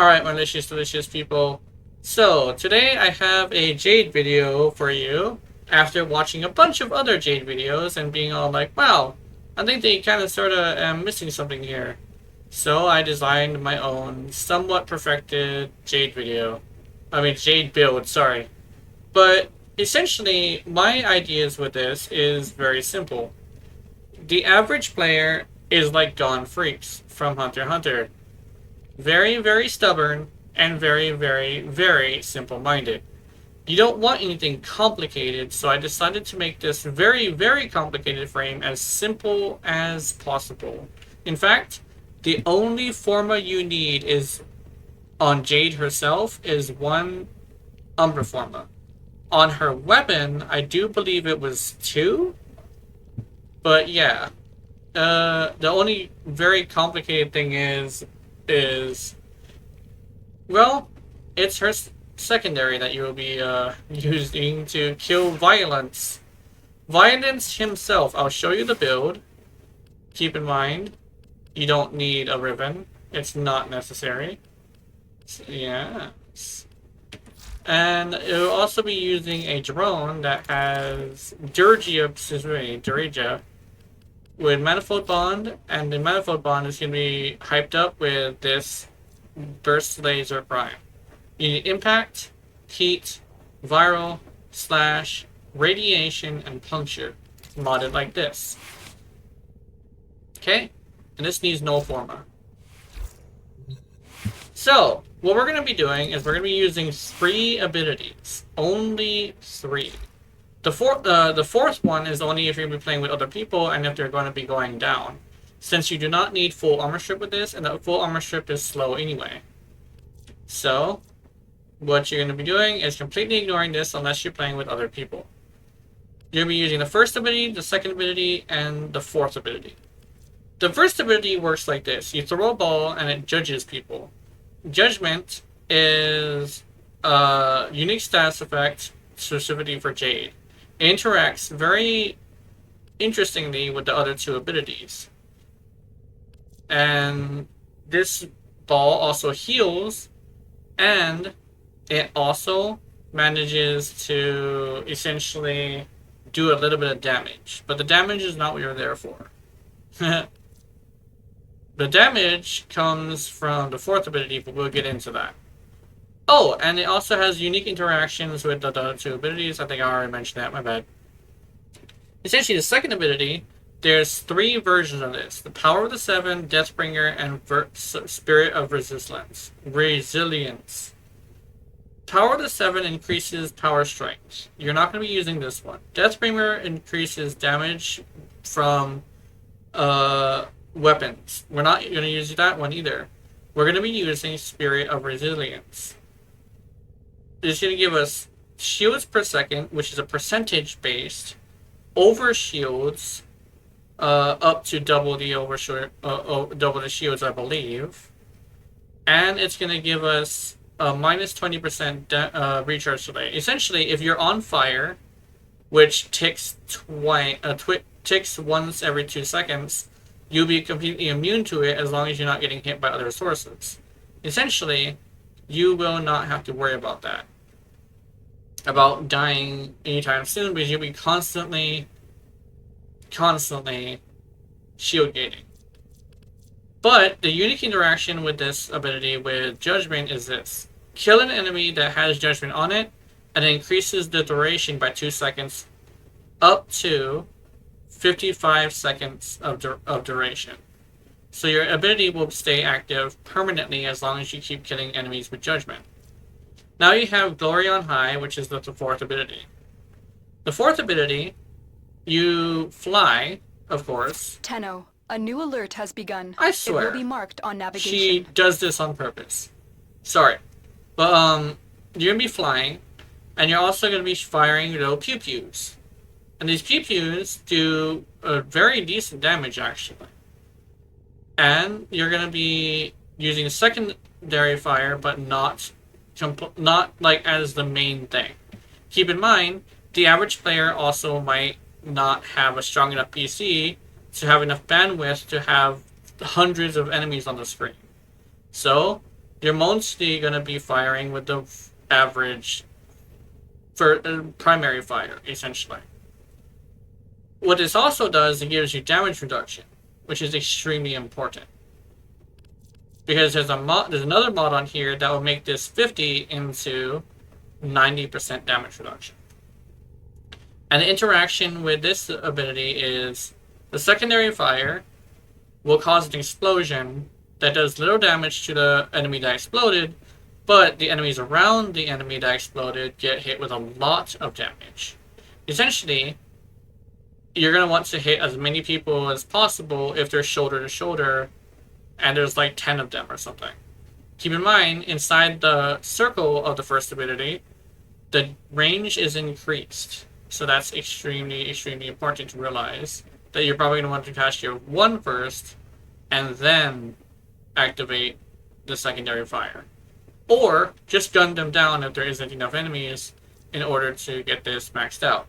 Alright, malicious, delicious people. So, today I have a Jade video for you after watching a bunch of other Jade videos and being all like, wow, I think they kind of sort of am missing something here. So, I designed my own somewhat perfected Jade video. I mean, Jade build, sorry. But, essentially, my ideas with this is very simple. The average player is like Gone Freaks from Hunter x Hunter. Very, very stubborn, and very, very, very simple-minded. You don't want anything complicated, so I decided to make this very, very complicated frame as simple as possible. In fact, the only forma you need is, on Jade herself, is one Umbra forma. On her weapon, I do believe it was 2, but yeah. The only very complicated thing is well, it's her secondary that you will be using to kill Violence. Violence himself, I'll show you the build. Keep in mind, you don't need a ribbon. It's not necessary. So, yes. And it will also be using a drone that has Durja with Manifold Bond, and the Manifold Bond is going to be hyped up with this Burst Laser Prime. You need Impact, Heat, Viral, Slash, Radiation, and Puncture. Modded like this. Okay? And this needs no forma. So, what we're going to be doing is we're going to be using 3 abilities. Only 3. The fourth one is only if you're going to be playing with other people and if they're going to be going down. Since you do not need full armor strip with this, and the full armor strip is slow anyway. So, what you're going to be doing is completely ignoring this unless you're playing with other people. You're going to be using the first ability, the second ability, and the fourth ability. The first ability works like this. You throw a ball and it judges people. Judgment is a unique status effect specifically for Jade. It interacts very interestingly with the other 2 abilities. And this ball also heals, and it also manages to essentially do a little bit of damage. But the damage is not what you're there for. The damage comes from the fourth ability, but we'll get into that. Oh, and it also has unique interactions with the other 2 abilities. I think I already mentioned that, my bad. Essentially, the second ability, there's 3 versions of this. The Power of the 7, Deathbringer, and Spirit of Resilience. Power of the 7 increases power strength. You're not going to be using this one. Deathbringer increases damage from weapons. We're not going to use that one either. We're going to be using Spirit of Resilience. It's going to give us shields per second, which is a percentage based, over shields, up to double the double the shields, I believe, and it's going to give us a minus 20% recharge delay. Essentially, if you're on fire, which ticks once every 2 seconds, you'll be completely immune to it as long as you're not getting hit by other sources. Essentially, you will not have to worry about that. About dying anytime soon, because you'll be constantly shield gating. But the unique interaction with this ability with Judgment is this. Kill an enemy that has Judgment on it, and it increases the duration by 2 seconds up to 55 seconds of duration. So your ability will stay active permanently as long as you keep killing enemies with Judgment. Now you have Glory on High, which is the fourth ability. The fourth ability, you fly, of course. Tenno, a new alert has begun. I swear. It will be marked on navigation. She does this on purpose. Sorry. But, you're going to be flying, and you're also going to be firing little pew-pews. And these pew-pews do a very decent damage, actually. And you're going to be using secondary fire, but not like as the main thing. Keep in mind, the average player also might not have a strong enough PC to have enough bandwidth to have hundreds of enemies on the screen. So, you're mostly going to be firing with the average for primary fire, essentially. What this also does, it gives you damage reduction, which is extremely important. Because there's another mod on here that will make this 50 into 90% damage reduction. And the interaction with this ability is the secondary fire will cause an explosion that does little damage to the enemy that exploded, but the enemies around the enemy that exploded get hit with a lot of damage. Essentially, you're going to want to hit as many people as possible if they're shoulder to shoulder, and there's like 10 of them or something. Keep in mind, inside the circle of the first ability, the range is increased. So that's extremely, extremely important to realize that you're probably going to want to cast your one first and then activate the secondary fire. Or just gun them down if there isn't enough enemies in order to get this maxed out.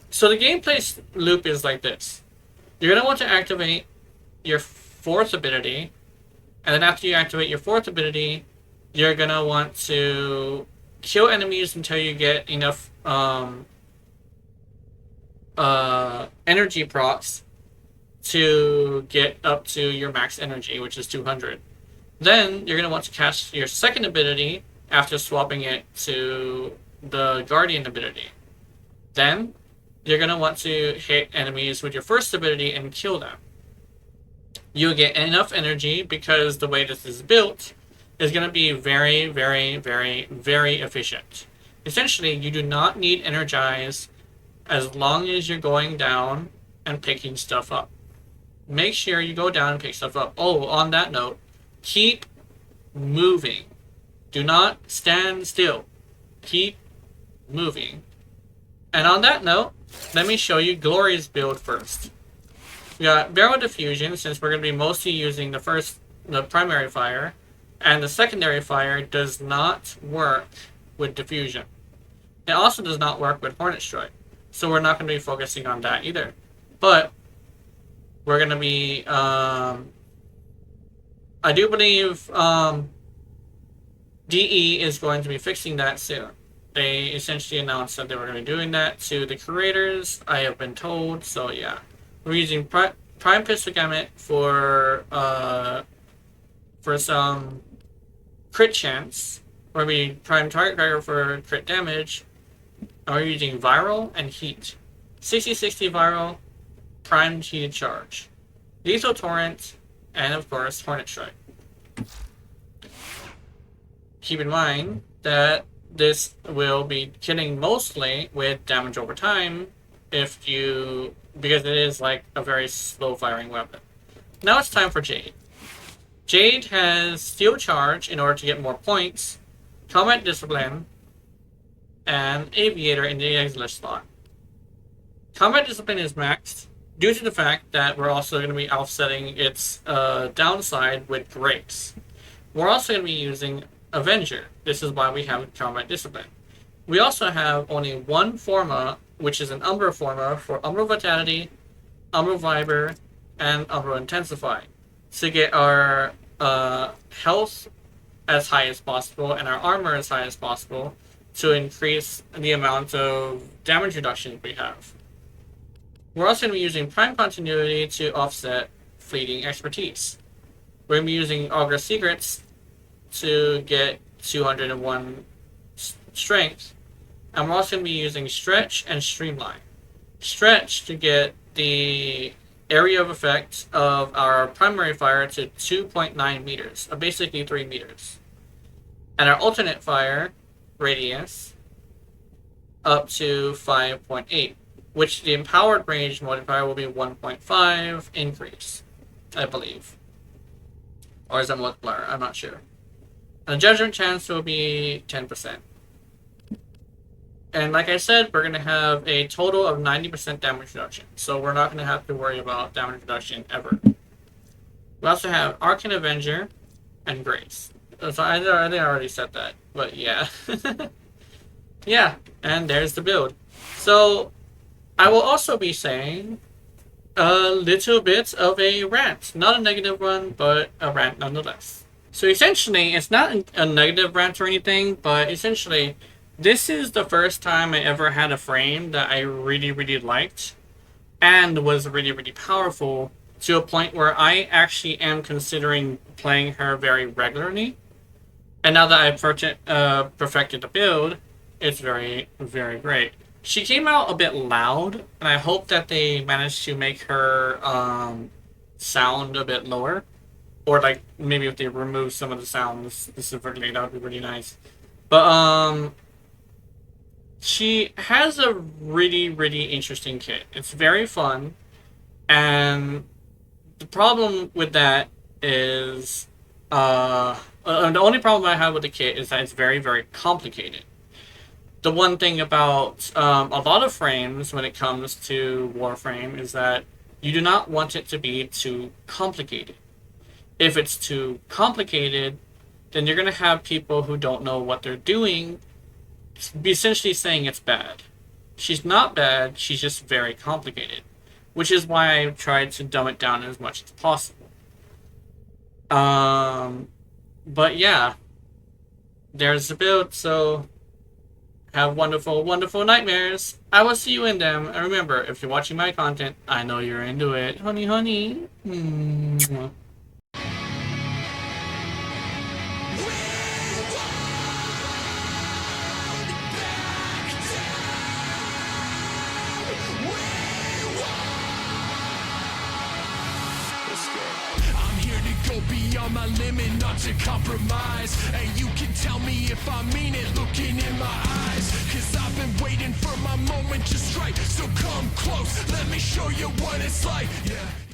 So the gameplay loop is like this. You're going to want to activate your fourth ability, and then after you activate your fourth ability, you're going to want to kill enemies until you get enough energy procs to get up to your max energy, which is 200. Then you're going to want to cast your second ability after swapping it to the Guardian ability. Then you're going to want to hit enemies with your first ability and kill them. You'll get enough energy because the way this is built is going to be very, very, very, very efficient. Essentially, you do not need energize as long as you're going down and picking stuff up. Make sure you go down and pick stuff up. Oh, on that note, keep moving. Do not stand still. Keep moving. And on that note, let me show you Glory's build first. We got Barrel Diffusion, since we're going to be mostly using the primary fire, and the secondary fire does not work with Diffusion. It also does not work with Hornet Strike, so we're not going to be focusing on that either. But we're going to be, I do believe DE is going to be fixing that soon. They essentially announced that they were going to be doing that to the creators, I have been told, so yeah. We're using Prime Pistol Gamut for some crit chance. We're going to be Prime Target Cracker for crit damage. And we're using Viral and Heat. 60-60 Viral, Primed Heated Charge. Lethal Torrent, and of course, Hornet Strike. Keep in mind that this will be killing mostly with damage over time because it is like a very slow firing weapon. Now it's time for Jade. Jade has Steel Charge in order to get more points, Combat Discipline, and Aviator in the Exilish slot. Combat Discipline is maxed due to the fact that we're also going to be offsetting its downside with Grace. We're also going to be using Avenger. This is why we have Combat Discipline. We also have only one Forma, which is an Umbra Forma for Umbra Vitality, Umbra Viber, and Umbra Intensify, to get our health as high as possible and our armor as high as possible to increase the amount of damage reduction we have. We're also going to be using Prime Continuity to offset Fleeting Expertise. We're going to be using Augur Secrets to get 201 strength, and we're also going to be using Stretch and Streamline. Stretch to get the area of effect of our primary fire to 2.9 meters, or basically 3 meters. And our alternate fire radius up to 5.8, which the empowered range modifier will be 1.5 increase, I believe. Or is that multiplier? I'm not sure. And the judgment chance will be 10%. And like I said, we're going to have a total of 90% damage reduction. So we're not going to have to worry about damage reduction ever. We also have Arcane Avenger and Grace. So I think I already said that. But yeah. Yeah, and there's the build. So I will also be saying a little bit of a rant. Not a negative one, but a rant nonetheless. So essentially, it's not a negative rant or anything, but essentially, this is the first time I ever had a frame that I really, really liked and was really, really powerful to a point where I actually am considering playing her very regularly. And now that I've perfected the build, it's very, very great. She came out a bit loud, and I hope that they managed to make her sound a bit lower. Or like maybe if they remove some of the sounds specifically, that would be really nice. But she has a really, really interesting kit. It's very fun, and the problem with that is the only problem I have with the kit is that it's very, very complicated. The one thing about a lot of frames when it comes to Warframe is that you do not want it to be too complicated. If it's too complicated, then you're going to have people who don't know what they're doing be essentially saying it's bad. She's not bad, she's just very complicated, which is why I tried to dumb it down as much as possible. But yeah, there's the build, so have wonderful, wonderful nightmares. I will see you in them, and remember, if you're watching my content, I know you're into it. Honey, honey. Mwah. Go beyond my limit, not to compromise. And you can tell me if I mean it, looking in my eyes. Cause I've been waiting for my moment to strike. So come close, let me show you what it's like. Yeah.